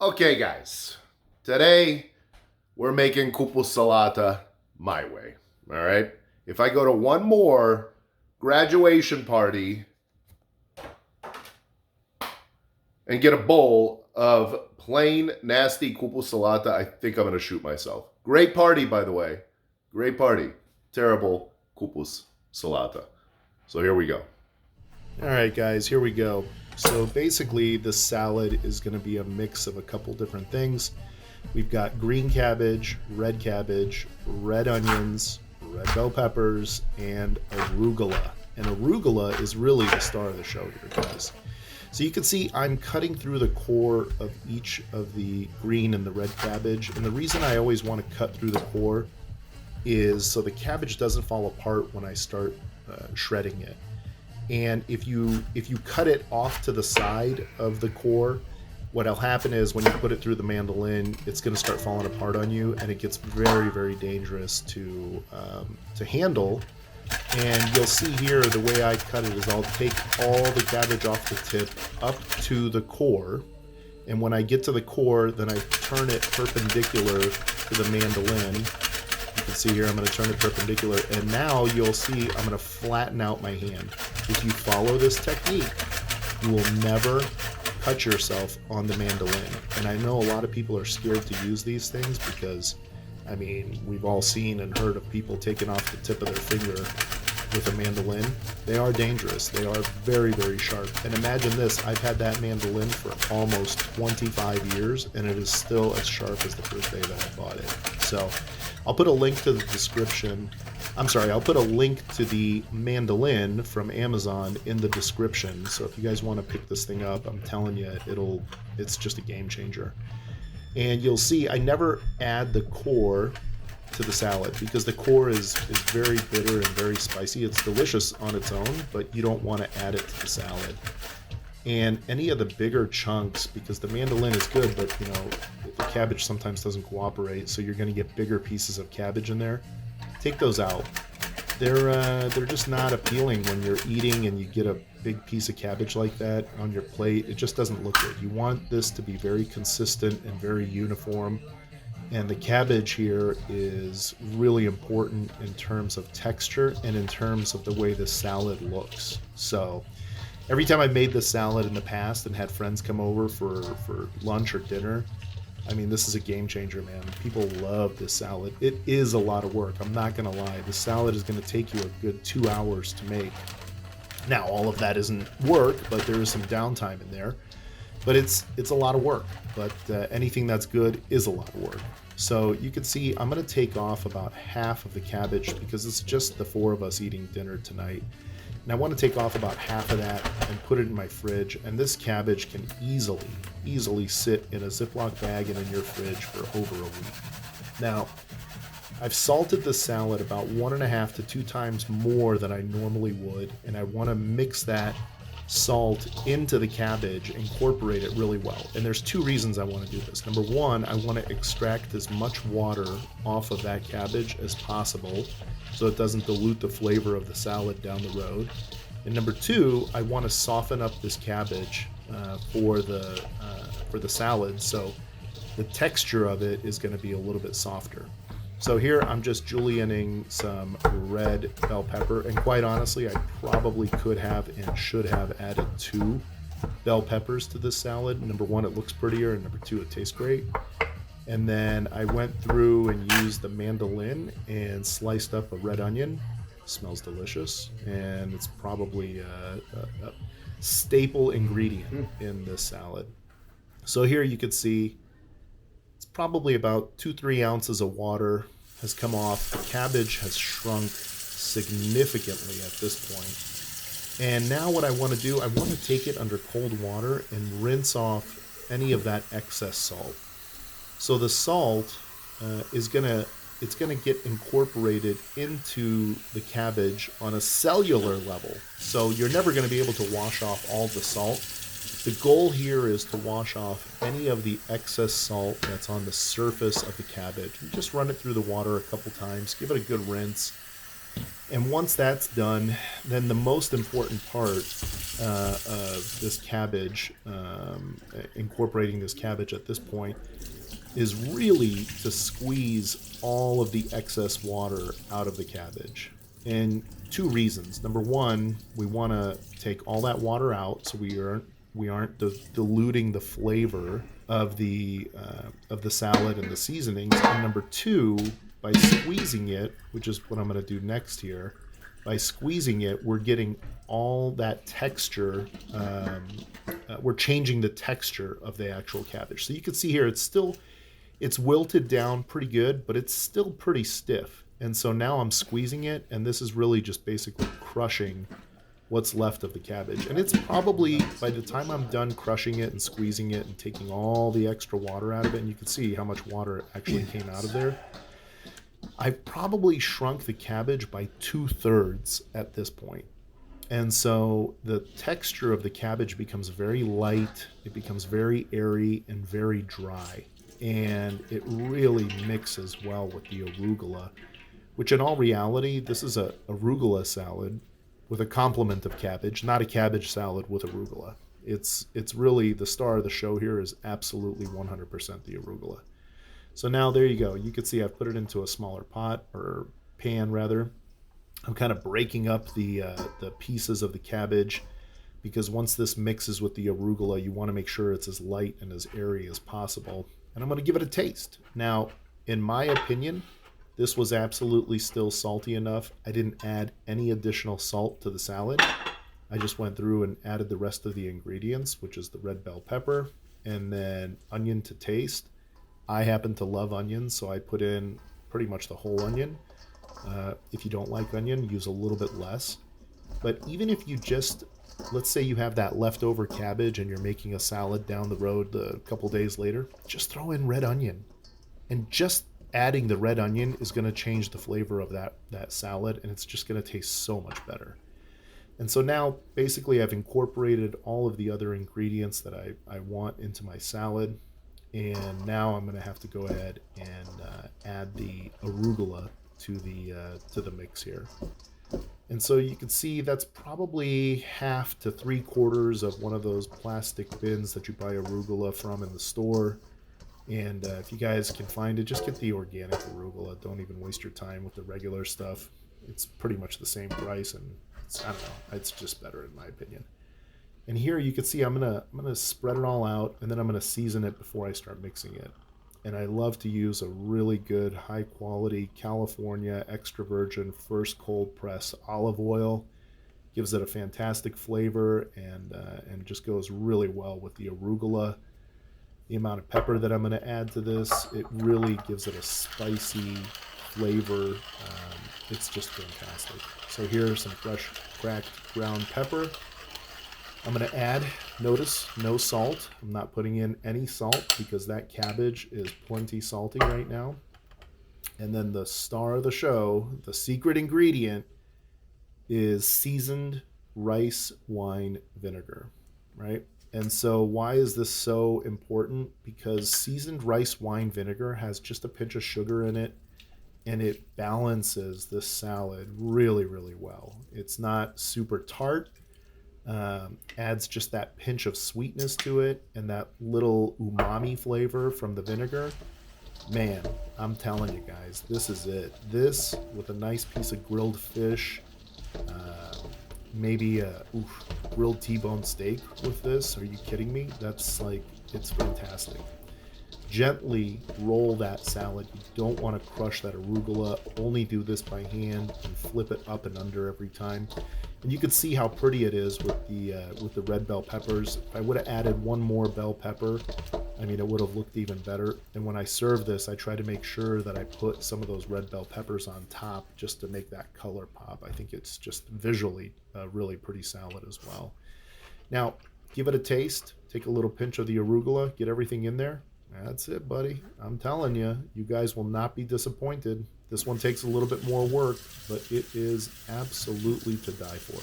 Okay, guys. Today we're making kupu salata my way. All right. If I go to one more graduation party and get a bowl of plain nasty kupu salata, I think I'm going to shoot myself. Great party, by the way. Great party. Terrible kupus salata. So here we go. All right, guys, here we go. So basically, the salad is going to be a mix of a couple different things. We've got green cabbage, red onions, red bell peppers, and arugula. And arugula is really the star of the show here, guys. So you can see I'm cutting through the core of each of the green and the red cabbage. And the reason I always want to cut through the core is so the cabbage doesn't fall apart when I start shredding it. And if you cut it off to the side of the core, what'll happen is when you put it through the mandolin, it's going to start falling apart on you, and it gets very, very dangerous to handle. And you'll see here the way I cut it is I'll take all the cabbage off the tip up to the core, and when I get to the core, then I turn it perpendicular to the mandolin. You can see here I'm going to turn it perpendicular, and now you'll see I'm going to flatten out my hand. If you follow this technique, you will never cut yourself on the mandolin. And I know a lot of people are scared to use these things because, I mean, we've all seen and heard of people taking off the tip of their finger with a mandolin. They are dangerous. They are very, very sharp. And imagine this, I've had that mandolin for almost 25 years, and it is still as sharp as the first day that I bought it. So I'll put a link to the description. I'll put a link to the mandolin from Amazon in the description. So if you guys want to pick this thing up, I'm telling you, it's just a game changer. And you'll see I never add the core to the salad because the core is very bitter and very spicy. It's delicious on its own, but you don't want to add it to the salad. And any of the bigger chunks, because the mandolin is good, but you know, the cabbage sometimes doesn't cooperate, so you're going to get bigger pieces of cabbage in there. Take those out. They're just not appealing when you're eating and you get a big piece of cabbage like that on your plate. It just doesn't look good. You want this to be very consistent and very uniform. And the cabbage here is really important in terms of texture and in terms of the way the salad looks. So every time I've made this salad in the past and had friends come over for lunch or dinner, I mean, this is a game changer, man. People love this salad. It is a lot of work. I'm not going to lie. The salad is going to take you a good 2 hours to make. Now, all of that isn't work, but there is some downtime in there. But it's a lot of work. But anything that's good is a lot of work. So you can see I'm going to take off about half of the cabbage because it's just the four of us eating dinner tonight. And I want to take off about half of that and put it in my fridge. And this cabbage can easily sit in a Ziploc bag and in your fridge for over a week. Now, I've salted the salad about 1.5 to 2 times more than I normally would. And I want to mix that salt into the cabbage, incorporate it really well. And there's 2 reasons I want to do this. Number 1, I want to extract as much water off of that cabbage as possible so it doesn't dilute the flavor of the salad down the road. And number 2, I want to soften up this cabbage for the salad, so the texture of it is going to be a little bit softer. So here I'm just julienning some red bell pepper, and quite honestly, I probably could have and should have added 2 bell peppers to this salad. Number 1, it looks prettier, and number 2, it tastes great. And then I went through and used the mandolin and sliced up a red onion. Smells delicious, and it's probably a staple ingredient in this salad. So here you can see it's probably about 2-3 ounces of water has come off. The cabbage has shrunk significantly at this point. And now what I want to do, I want to take it under cold water and rinse off any of that excess salt. So the salt is gonna get incorporated into the cabbage on a cellular level. So you're never going to be able to wash off all the salt. The goal here is to wash off any of the excess salt that's on the surface of the cabbage. You just run it through the water a couple times, give it a good rinse, And once that's done, then the most important part of this cabbage, incorporating this cabbage at this point, is really to squeeze all of the excess water out of the cabbage. And two reasons. Number one, we want to take all that water out so we aren't diluting the flavor of the salad and the seasonings. And number two, by squeezing it, which is what I'm going to do next here, by squeezing it, we're getting all that texture. We're changing the texture of the actual cabbage. So you can see here, it's wilted down pretty good, but it's still pretty stiff. And so now I'm squeezing it, and this is really just basically crushing what's left of the cabbage. And it's probably, by the time I'm done crushing it and squeezing it and taking all the extra water out of it, and you can see how much water actually came out of there, I've probably shrunk the cabbage by 2/3 at this point. And so the texture of the cabbage becomes very light, it becomes very airy and very dry. And it really mixes well with the arugula, which in all reality, this is a arugula salad with a complement of cabbage, not a cabbage salad with arugula. It's really the star of the show here is absolutely 100% the arugula. So now there you go. You can see I've put it into a smaller pot, or pan rather. I'm kind of breaking up the pieces of the cabbage, because once this mixes with the arugula, you want to make sure it's as light and as airy as possible. And I'm going to give it a taste. Now, in my opinion, this was absolutely still salty enough. I didn't add any additional salt to the salad. I just went through and added the rest of the ingredients, which is the red bell pepper and then onion to taste. I happen to love onions, so I put in pretty much the whole onion. If you don't like onion, use a little bit less. But even if you just, let's say you have that leftover cabbage and you're making a salad down the road a couple days later, just throw in red onion. And just adding the red onion is going to change the flavor of that salad, and it's just going to taste so much better. And so now, basically, I've incorporated all of the other ingredients that I want into my salad. And now I'm going to have to go ahead and add the arugula to the mix here. And so you can see that's probably 1/2 to 3/4 of one of those plastic bins that you buy arugula from in the store. And if you guys can find it, just get the organic arugula. Don't even waste your time with the regular stuff. It's pretty much the same price, and I don't know, it's just better in my opinion. And here you can see I'm gonna spread it all out, and then I'm gonna season it before I start mixing it. And I love to use a really good, high quality California extra virgin first cold press olive oil. Gives it a fantastic flavor, and just goes really well with the arugula. The amount of pepper that I'm going to add to this, it really gives it a spicy flavor. It's just fantastic. So here's some fresh cracked ground pepper. I'm going to add, notice, no salt. I'm not putting in any salt because that cabbage is plenty salty right now. And then the star of the show, the secret ingredient, is seasoned rice wine vinegar, right? And so why is this so important? Because seasoned rice wine vinegar has just a pinch of sugar in it, and it balances this salad really, really well. It's not super tart. Adds just that pinch of sweetness to it and that little umami flavor from the vinegar. Man, I'm telling you guys, this is it. This with a nice piece of grilled fish, maybe a grilled T-bone steak with this. Are you kidding me? That's like, it's fantastic. Gently roll that salad. You don't want to crush that arugula. Only do this by hand and flip it up and under every time. And you can see how pretty it is with the red bell peppers. If I would have added one more bell pepper, I mean, it would have looked even better. And when I serve this, I try to make sure that I put some of those red bell peppers on top just to make that color pop. I think it's just visually a really pretty salad as well. Now, give it a taste. Take a little pinch of the arugula. Get everything in there. That's it, buddy. I'm telling you, you guys will not be disappointed. This one takes a little bit more work, but it is absolutely to die for.